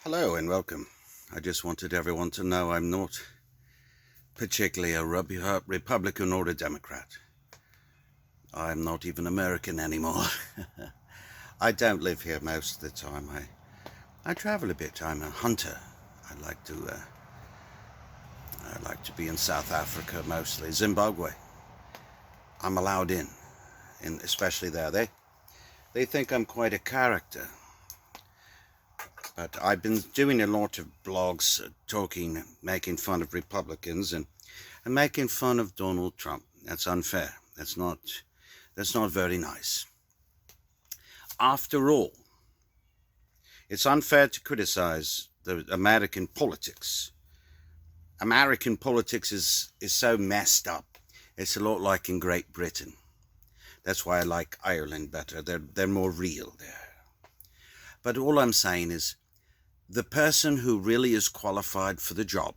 Hello and welcome. I just wanted everyone to know I'm not particularly a Republican or a Democrat. I'm not even American anymore. I don't live here most of the time. I travel a bit. I'm a hunter. I like to be in South Africa mostly, Zimbabwe. I'm allowed in, and especially there. They think I'm quite a character. But I've been doing a lot of blogs talking, making fun of Republicans and making fun of Donald Trump. That's unfair. That's not very nice. After all, it's unfair to criticize the American politics. American politics is so messed up. It's a lot like in Great Britain. That's why I like Ireland better. They're more real there. But all I'm saying is, the person who really is qualified for the job,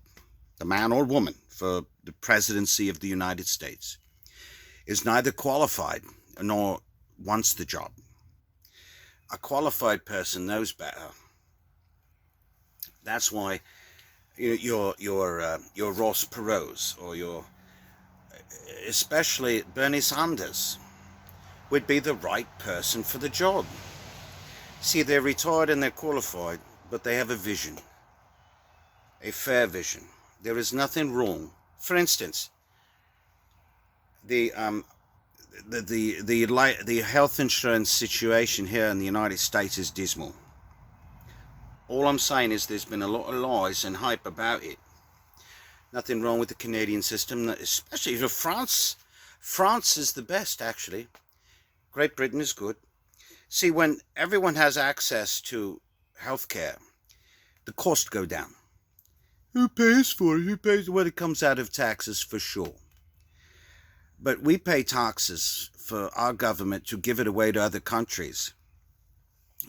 the man or woman for the presidency of the United States, is neither qualified nor wants the job. A qualified person knows better. That's why your Ross Perot or especially Bernie Sanders would be the right person for the job. See, they're retired and they're qualified, but they have a vision, a fair vision. There is nothing wrong. For instance, the health insurance situation here in the United States is dismal. All I'm saying is there's been a lot of lies and hype about it. Nothing wrong with the Canadian system, especially for France. France is the best, actually. Great Britain is good. See, when everyone has access to healthcare, the costs go down. Who pays for it? Who pays? Well, it comes out of taxes for sure. But we pay taxes for our government to give it away to other countries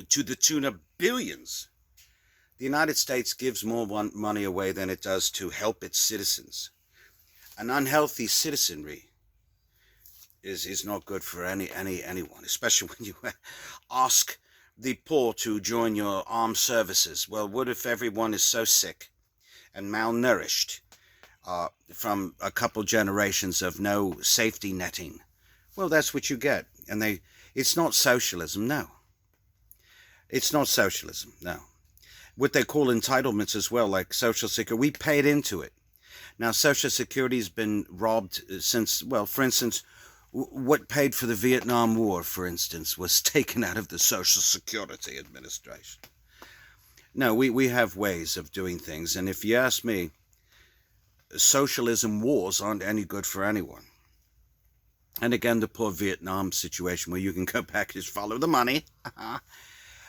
to the tune of billions. The United States gives more money away than it does to help its citizens. An unhealthy citizenry is not good for anyone, especially when you ask the poor to join your armed services. Well, what if everyone is so sick and malnourished from a couple generations of no safety netting? Well, that's what you get. And it's not socialism, no. It's not socialism, no. What they call entitlements as well, like Social Security, we paid into it. Now, Social Security has been robbed since, well, for instance, what paid for the Vietnam War, for instance, was taken out of the Social Security Administration. No, we have ways of doing things, and if you ask me, socialism wars aren't any good for anyone. And again, the poor Vietnam situation where you can go back and just follow the money.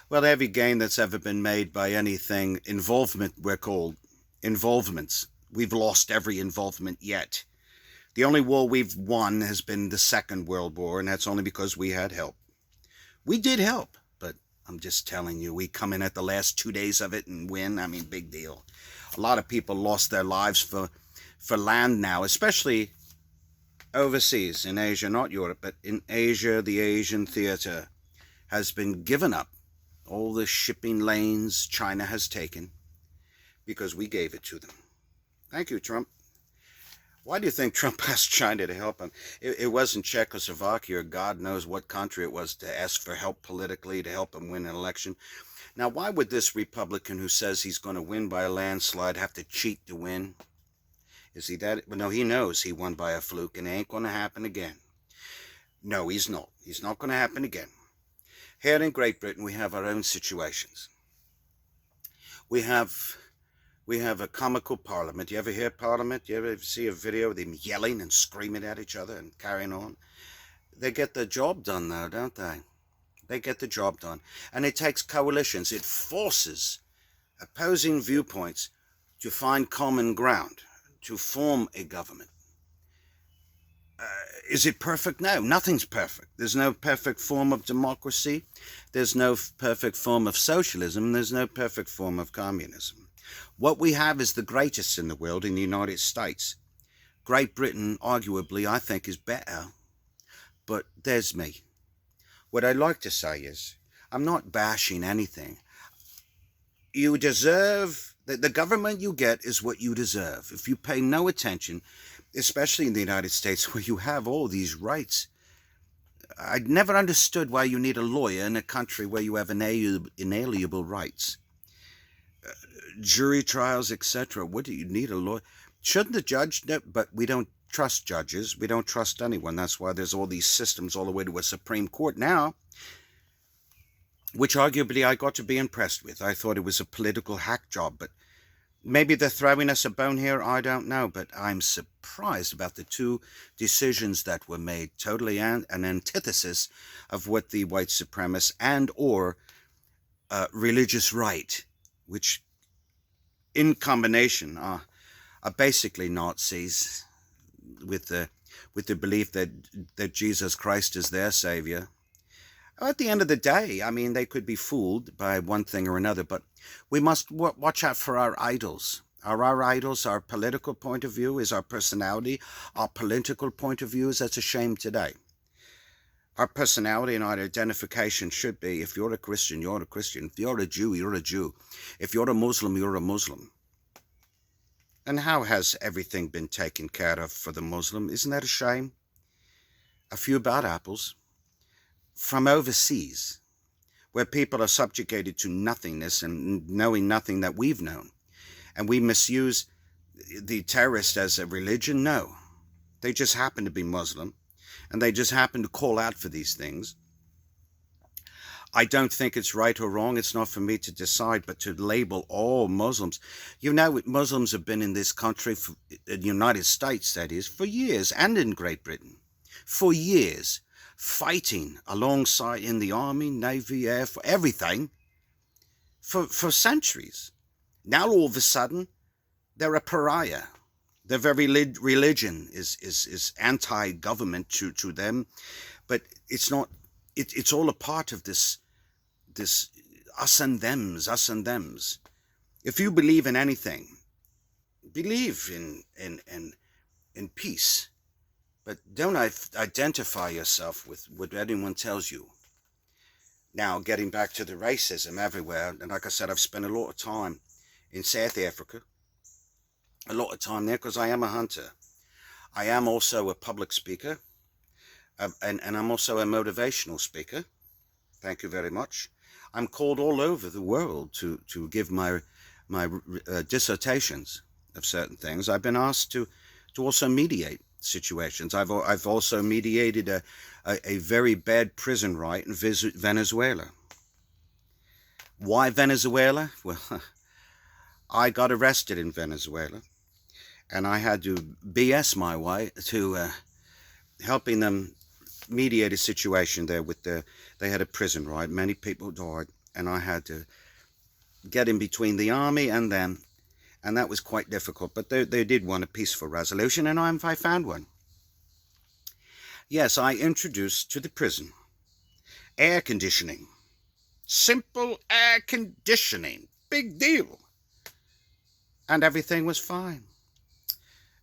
Well, every gain that's ever been made by anything, involvement, we're called involvements. We've lost every involvement yet. The only war we've won has been the Second World War, and that's only because we had help. We did help, but I'm just telling you, we come in at the last 2 days of it and win. I mean, big deal. A lot of people lost their lives for land now, especially overseas in Asia, not Europe, but in Asia. The Asian theater has been given up. All the shipping lanes China has taken because we gave it to them. Thank you, Trump. Why do you think Trump asked China to help him? It wasn't Czechoslovakia or God knows what country it was to ask for help politically to help him win an election. Now, why would this Republican who says he's going to win by a landslide have to cheat to win? Is he that? Well, no, he knows he won by a fluke and it ain't going to happen again. No, he's not. He's not going to happen again. Here in Great Britain, we have our own situations. We have a comical parliament. You ever hear parliament? You ever see a video of them yelling and screaming at each other and carrying on? They get the job done though, don't they? They get the job done. And it takes coalitions. It forces opposing viewpoints to find common ground, to form a government. Is it perfect? No, nothing's perfect. There's no perfect form of democracy. There's no perfect form of socialism. There's no perfect form of communism. What we have is the greatest in the world in the United States. Great Britain, arguably, I think, is better. But there's me. What I'd like to say is, I'm not bashing anything. You deserve, the government you get is what you deserve. If you pay no attention, especially in the United States where you have all these rights. I'd never understood why you need a lawyer in a country where you have inalienable rights. Jury trials, etc. What do you need a lawyer? Shouldn't the judge know? But we don't trust judges. We don't trust anyone. That's why there's all these systems all the way to a Supreme Court now, which arguably I got to be impressed with. I thought it was a political hack job, but maybe they're throwing us a bone here, I don't know. But I'm surprised about the two decisions that were made, totally an antithesis of what the white supremacist and or religious right, which in combination are basically Nazis with the belief that Jesus Christ is their savior. At the end of the day, I mean, they could be fooled by one thing or another, but we must watch out for our idols. Are our idols our political point of view? Is our personality our political point of view? That's a shame today. Our personality and our identification should be, if you're a Christian, you're a Christian. If you're a Jew, you're a Jew. If you're a Muslim, you're a Muslim. And how has everything been taken care of for the Muslim? Isn't that a shame? A few bad apples from overseas, where people are subjugated to nothingness and knowing nothing that we've known. And we misuse the terrorists as a religion? No. They just happen to be Muslim, and they just happen to call out for these things. I don't think it's right or wrong. It's not for me to decide, but to label all Muslims. You know, Muslims have been in this country, in the United States, that is, for years, and in Great Britain, for years, fighting alongside in the army, navy, air, for everything, for centuries. Now all of a sudden, they're a pariah. Their very religion is anti-government to them, but it's not. It's all a part of this us and thems. If you believe in anything, believe in peace, but don't identify yourself with what anyone tells you. Now, getting back to the racism everywhere, and like I said, I've spent a lot of time in South Africa, a lot of time there because I am a hunter. I am also a public speaker, and I'm also a motivational speaker. Thank you very much. I'm called all over the world to give my dissertations of certain things. I've been asked to also mediate situations. I've also mediated a very bad prison riot in Venezuela. Why Venezuela? Well, I got arrested in Venezuela, and I had to BS my way to helping them mediate a situation there with they had a prison riot. Many people died, and I had to get in between the army and them, and that was quite difficult. But they did want a peaceful resolution, and I found one. Yes, I introduced to the prison air conditioning. Simple air conditioning. Big deal. And everything was fine.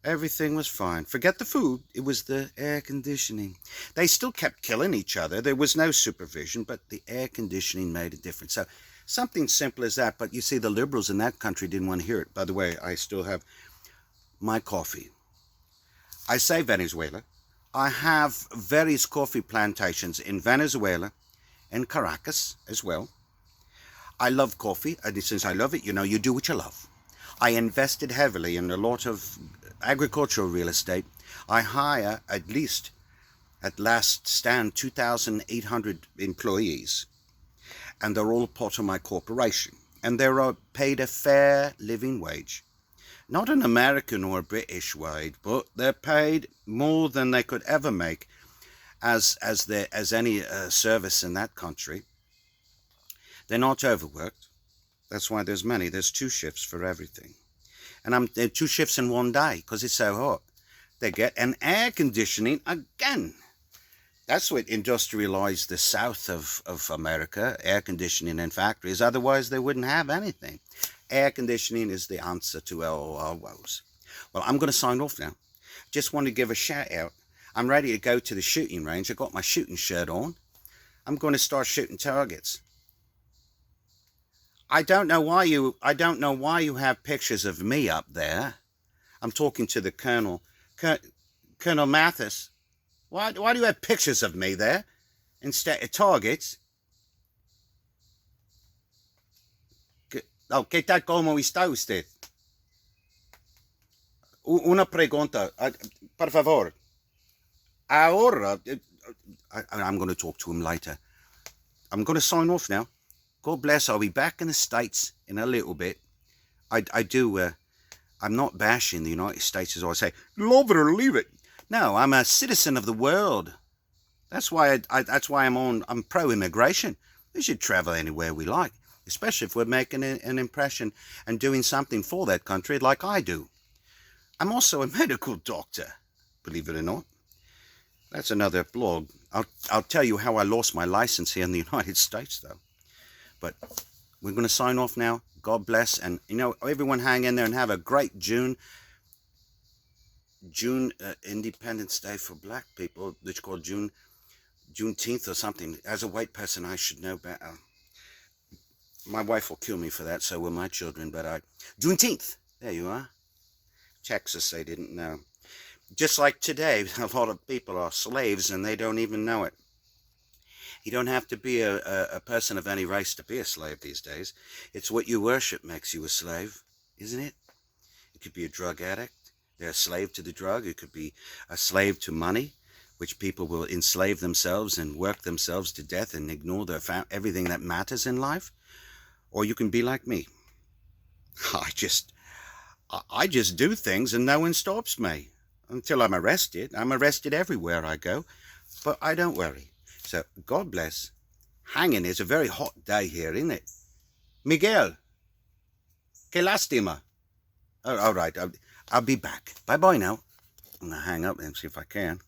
Everything was fine. Forget the food. It was the air conditioning. They still kept killing each other. There was no supervision, but the air conditioning made a difference. So something simple as that. But you see, the liberals in that country didn't want to hear it. By the way, I still have my coffee. I say Venezuela. I have various coffee plantations in Venezuela and Caracas as well. I love coffee, and since I love it, you know, you do what you love. I invested heavily in a lot of agricultural real estate. I hire at least, at last stand, 2,800 employees, and they're all part of my corporation, and they're paid a fair living wage. Not an American or a British wage, but they're paid more than they could ever make as any service in that country. They're not overworked. That's why there's 2 shifts for everything. And there are 2 shifts in one day because it's so hot. They get an air conditioning again. That's what industrialized the south of America, air conditioning in factories. Otherwise, they wouldn't have anything. Air conditioning is the answer to all our woes. Well, I'm going to sign off now. Just want to give a shout out. I'm ready to go to the shooting range. I got my shooting shirt on. I'm going to start shooting targets. I don't know why you have pictures of me up there. I'm talking to the Colonel. Colonel Mathis. Why do you have pictures of me there instead of targets? Oh, ¿qué tal como está usted? Una pregunta, por favor. Ahora, I'm going to talk to him later. I'm going to sign off now. God bless. I'll be back in the States in a little bit. I'm not bashing the United States as I say, love it or leave it. No, I'm a citizen of the world. That's why I'm pro-immigration. We should travel anywhere we like, especially if we're making an impression and doing something for that country like I do. I'm also a medical doctor, believe it or not. That's another blog. I'll tell you how I lost my license here in the United States, though. But we're going to sign off now. God bless. And, everyone hang in there and have a great June Independence Day for black people. It's called Juneteenth or something. As a white person, I should know better. My wife will kill me for that, so will my children. But Juneteenth. There you are. Texas, they didn't know. Just like today, a lot of people are slaves and they don't even know it. You don't have to be a person of any race to be a slave these days. It's what you worship makes you a slave, isn't it? You could be a drug addict. They're a slave to the drug. It could be a slave to money, which people will enslave themselves and work themselves to death and ignore everything that matters in life. Or you can be like me. I just do things and no one stops me. Until I'm arrested. I'm arrested everywhere I go. But I don't worry. So, God bless. Hanging is a very hot day here, isn't it? Miguel. Que lástima. All right. I'll be back. Bye-bye now. I'm going to hang up and see if I can.